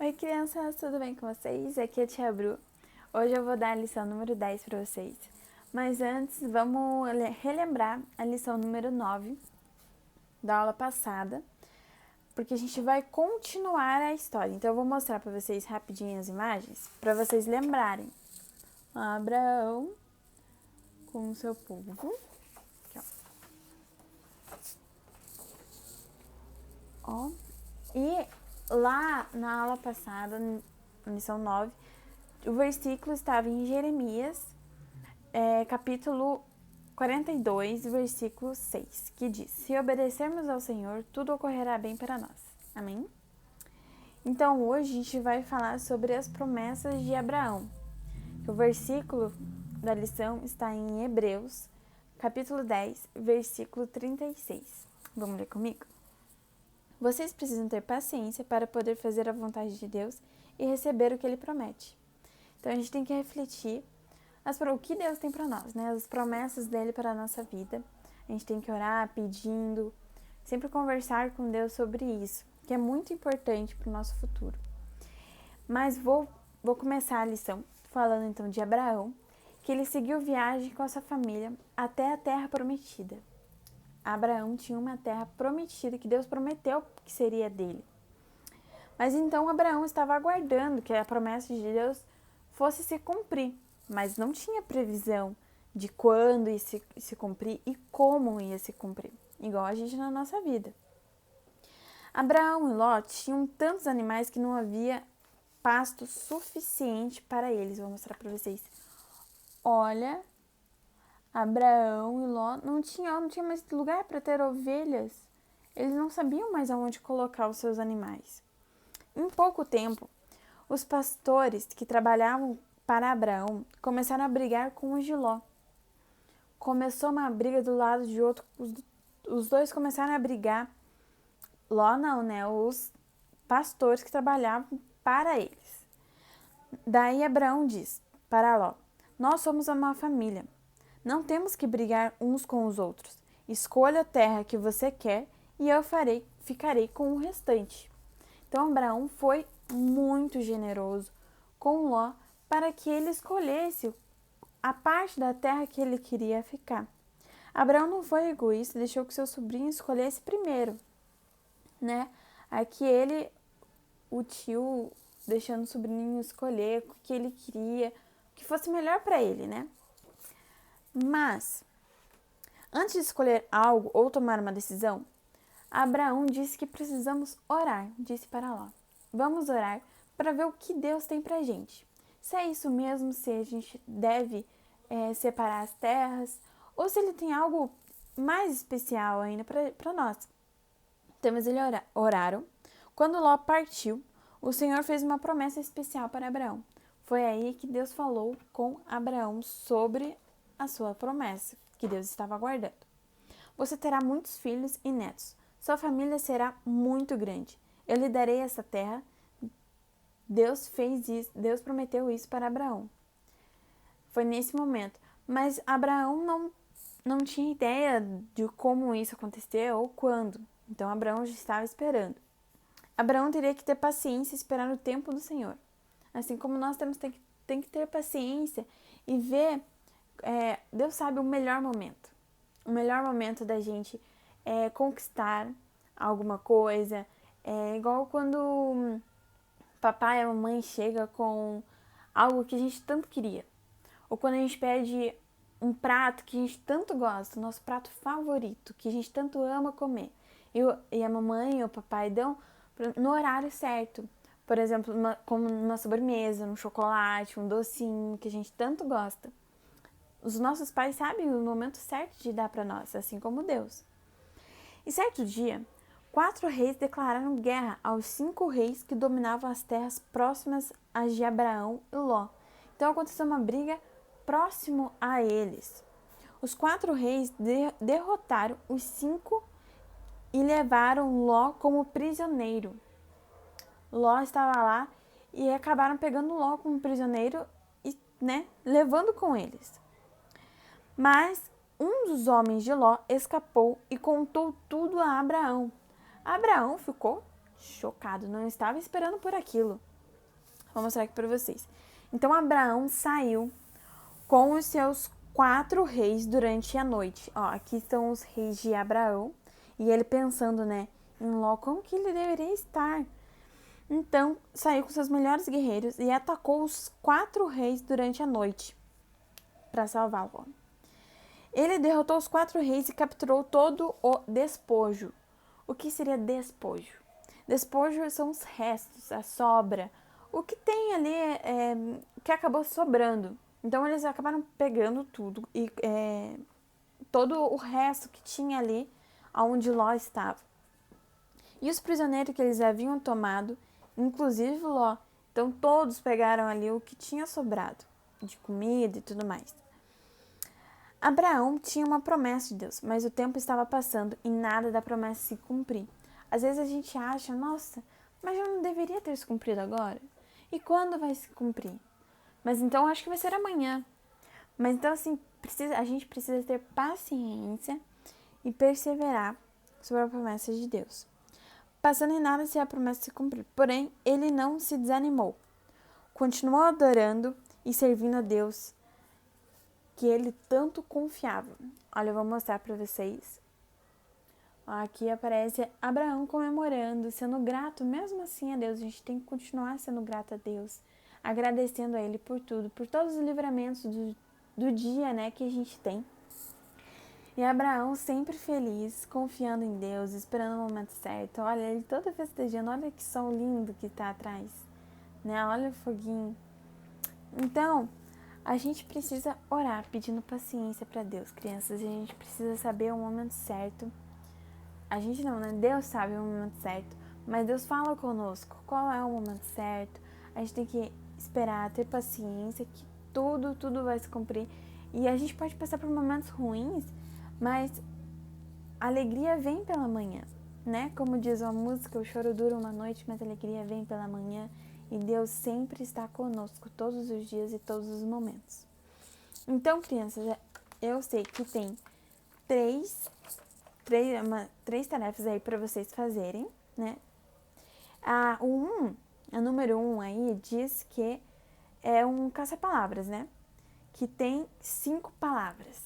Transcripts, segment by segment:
Oi, crianças, tudo bem com vocês? Aqui é a Tia Bru. Hoje eu vou dar a lição número 10 para vocês. Mas antes, vamos relembrar a lição número 9 da aula passada, porque a gente vai continuar a história. Então eu vou mostrar para vocês rapidinho as imagens, para vocês lembrarem. Abraão com o seu povo. Aqui, ó. E lá na aula passada, na lição 9, o versículo estava em Jeremias, capítulo 42, versículo 6, que diz: Se obedecermos ao Senhor, tudo ocorrerá bem para nós. Amém? Então, hoje a gente vai falar sobre as promessas de Abraão. O versículo da lição está em Hebreus, capítulo 10, versículo 36. Vamos ler comigo? Vocês precisam ter paciência para poder fazer a vontade de Deus e receber o que Ele promete. Então, a gente tem que refletir o que Deus tem para nós, né? As promessas dele para a nossa vida. A gente tem que orar pedindo, sempre conversar com Deus sobre isso, que é muito importante para o nosso futuro. Mas vou começar a lição falando então de Abraão, que ele seguiu viagem com a sua família até a terra prometida. Abraão tinha uma terra prometida que Deus prometeu que seria dele. Mas então Abraão estava aguardando que a promessa de Deus fosse se cumprir, mas não tinha previsão de quando ia se cumprir e como ia se cumprir, igual a gente na nossa vida. Abraão e Ló tinham tantos animais que não havia pasto suficiente para eles. Vou mostrar para vocês. Olha, Abraão e Ló não tinha mais lugar para ter ovelhas. Eles não sabiam mais aonde colocar os seus animais. Em pouco tempo, os pastores que trabalhavam para Abraão começaram a brigar com os de Ló. Começou uma briga do lado de outro. Os dois começaram a brigar. Ló não, né? Os pastores que trabalhavam para eles. Daí Abraão diz para Ló: Nós somos uma família. Não temos que brigar uns com os outros. Escolha a terra que você quer e eu ficarei com o restante. Então Abraão foi muito generoso com Ló para que ele escolhesse a parte da terra que ele queria ficar. Abraão não foi egoísta e deixou que seu sobrinho escolhesse primeiro, né? Aqui ele, o tio, deixando o sobrinho escolher o que ele queria, o que fosse melhor para ele, né? Mas, antes de escolher algo ou tomar uma decisão, Abraão disse que precisamos orar, disse para Ló. Vamos orar para ver o que Deus tem pra gente. Se é isso mesmo, se a gente deve separar as terras, ou se ele tem algo mais especial ainda para nós. Então eles oraram. Quando Ló partiu, o Senhor fez uma promessa especial para Abraão. Foi aí que Deus falou com Abraão sobre a sua promessa, que Deus estava aguardando. Você terá muitos filhos e netos. Sua família será muito grande. Eu lhe darei essa terra. Deus fez isso, Deus prometeu isso para Abraão. Foi nesse momento. Mas Abraão não tinha ideia de como isso aconteceu ou quando. Então Abraão já estava esperando. Abraão teria que ter paciência e esperar o tempo do Senhor. Assim como nós tem que ter paciência e ver, Deus sabe o melhor momento. O melhor momento da gente conquistar alguma coisa. É igual quando papai ou mamãe chega com algo que a gente tanto queria. Ou quando a gente pede um prato que a gente tanto gosta, o nosso prato favorito, que a gente tanto ama comer. E a mamãe ou o papai dão no horário certo. Por exemplo, como uma sobremesa, um chocolate, um docinho que a gente tanto gosta. Os nossos pais sabem o momento certo de dar para nós, assim como Deus. E certo dia, 4 reis declararam guerra aos 5 reis que dominavam as terras próximas às de Abraão e Ló. Então aconteceu uma briga próximo a eles. Os 4 reis derrotaram os 5 e levaram Ló como prisioneiro. Ló estava lá e acabaram pegando Ló como prisioneiro e, levando com eles. Mas um dos homens de Ló escapou e contou tudo a Abraão. Abraão ficou chocado, não estava esperando por aquilo. Vou mostrar aqui para vocês. Então, Abraão saiu com os seus 4 reis durante a noite. Ó, aqui estão os reis de Abraão. E ele pensando, né, em Ló, como que ele deveria estar. Então, saiu com seus melhores guerreiros e atacou os 4 reis durante a noite para salvar Ló. Ele derrotou os 4 reis e capturou todo o despojo. O que seria despojo? Despojo são os restos, a sobra, o que tem ali que acabou sobrando. Então eles acabaram pegando tudo e todo o resto que tinha ali onde Ló estava. E os prisioneiros que eles haviam tomado, inclusive Ló, então todos pegaram ali o que tinha sobrado de comida e tudo mais. Abraão tinha uma promessa de Deus, mas o tempo estava passando e nada da promessa se cumprir. Às vezes a gente acha, nossa, mas já não deveria ter se cumprido agora? E quando vai se cumprir? Mas então acho que vai ser amanhã. Mas então assim, a gente precisa ter paciência e perseverar sobre a promessa de Deus. Passando em nada se a promessa se cumprir. Porém, ele não se desanimou. Continuou adorando e servindo a Deus que ele tanto confiava. Olha, eu vou mostrar para vocês. Aqui aparece Abraão comemorando, sendo grato mesmo assim a Deus. A gente tem que continuar sendo grato a Deus, agradecendo a Ele por tudo, por todos os livramentos do dia, né, que a gente tem. E Abraão sempre feliz, confiando em Deus, esperando o momento certo. Olha, ele todo festejando, olha que sol lindo que tá atrás, né? Olha o foguinho. Então, a gente precisa orar pedindo paciência para Deus, crianças. E a gente precisa saber o momento certo. A gente não, né? Deus sabe o momento certo, mas Deus fala conosco qual é o momento certo. A gente tem que esperar, ter paciência, que tudo vai se cumprir. E a gente pode passar por momentos ruins, mas a alegria vem pela manhã, né? Como diz a música, o choro dura uma noite, mas a alegria vem pela manhã. E Deus sempre está conosco todos os dias e todos os momentos. Então, crianças, eu sei que tem três tarefas aí para vocês fazerem, né? A número 1 aí diz que é um caça-palavras, né? Que tem 5 palavras.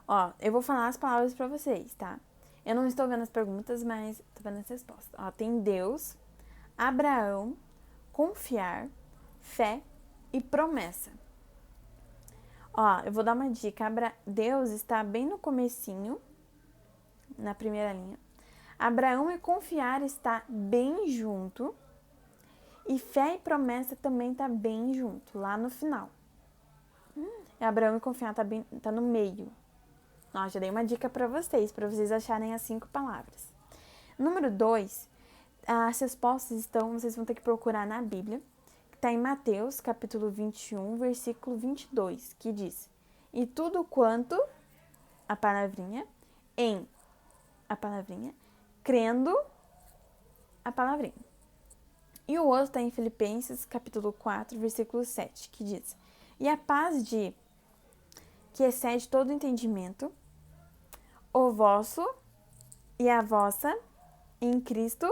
Ó, eu vou falar as palavras para vocês, tá? Eu não estou vendo as perguntas, mas estou vendo as respostas. Ó, tem Deus, Abraão, confiar, fé e promessa. Ó, eu vou dar uma dica. Deus está bem no comecinho, na primeira linha. Abraão e confiar está bem junto. E fé e promessa também está bem junto, lá no final. Abraão e confiar tá no meio. Ó, já dei uma dica para vocês acharem as 5 palavras. Número 2, as respostas vocês vão ter que procurar na Bíblia, que está em Mateus, capítulo 21, versículo 22, que diz: e tudo quanto, a palavrinha, crendo, a palavrinha. E o outro está em Filipenses, capítulo 4, versículo 7, que diz: e a paz que excede todo entendimento, o vosso e a vossa em Cristo.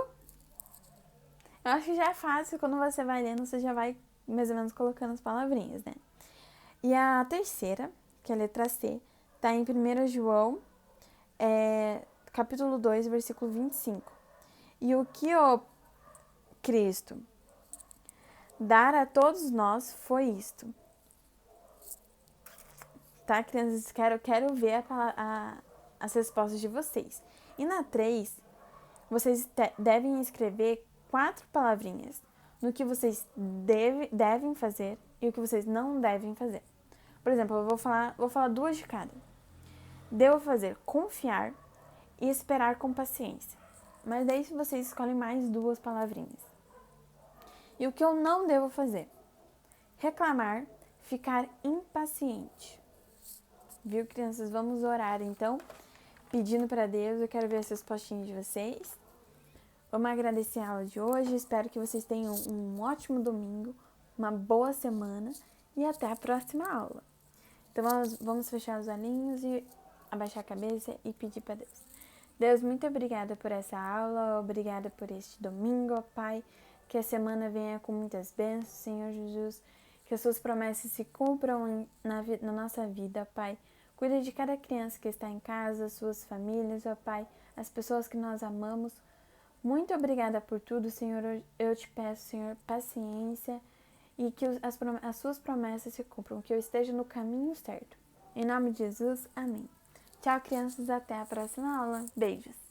Eu acho que já é fácil, quando você vai lendo, você já vai mais ou menos colocando as palavrinhas, né? E a terceira, que é a letra C, tá em 1 João, capítulo 2, versículo 25. E o que o Cristo dar a todos nós foi isto. Tá, crianças? Quero ver as respostas de vocês. E na 3, vocês devem escrever 4 palavrinhas no que vocês devem fazer e o que vocês não devem fazer. Por exemplo, eu vou falar 2 de cada. Devo fazer confiar e esperar com paciência. Mas daí vocês escolhem mais 2 palavrinhas. E o que eu não devo fazer? Reclamar, ficar impaciente. Viu, crianças? Vamos orar, então, pedindo para Deus. Eu quero ver as respostinhas de vocês. Vamos agradecer a aula de hoje. Espero que vocês tenham um ótimo domingo, uma boa semana e até a próxima aula. Então, vamos fechar os olhinhos e abaixar a cabeça e pedir para Deus. Deus, muito obrigada por essa aula, obrigada por este domingo, ó Pai. Que a semana venha com muitas bênçãos, Senhor Jesus. Que as suas promessas se cumpram na nossa vida, Pai. Cuida de cada criança que está em casa, suas famílias, ó Pai, as pessoas que nós amamos. Muito obrigada por tudo, Senhor. Eu te peço, Senhor, paciência e que as suas promessas se cumpram, que eu esteja no caminho certo. Em nome de Jesus, amém. Tchau, crianças. Até a próxima aula. Beijos.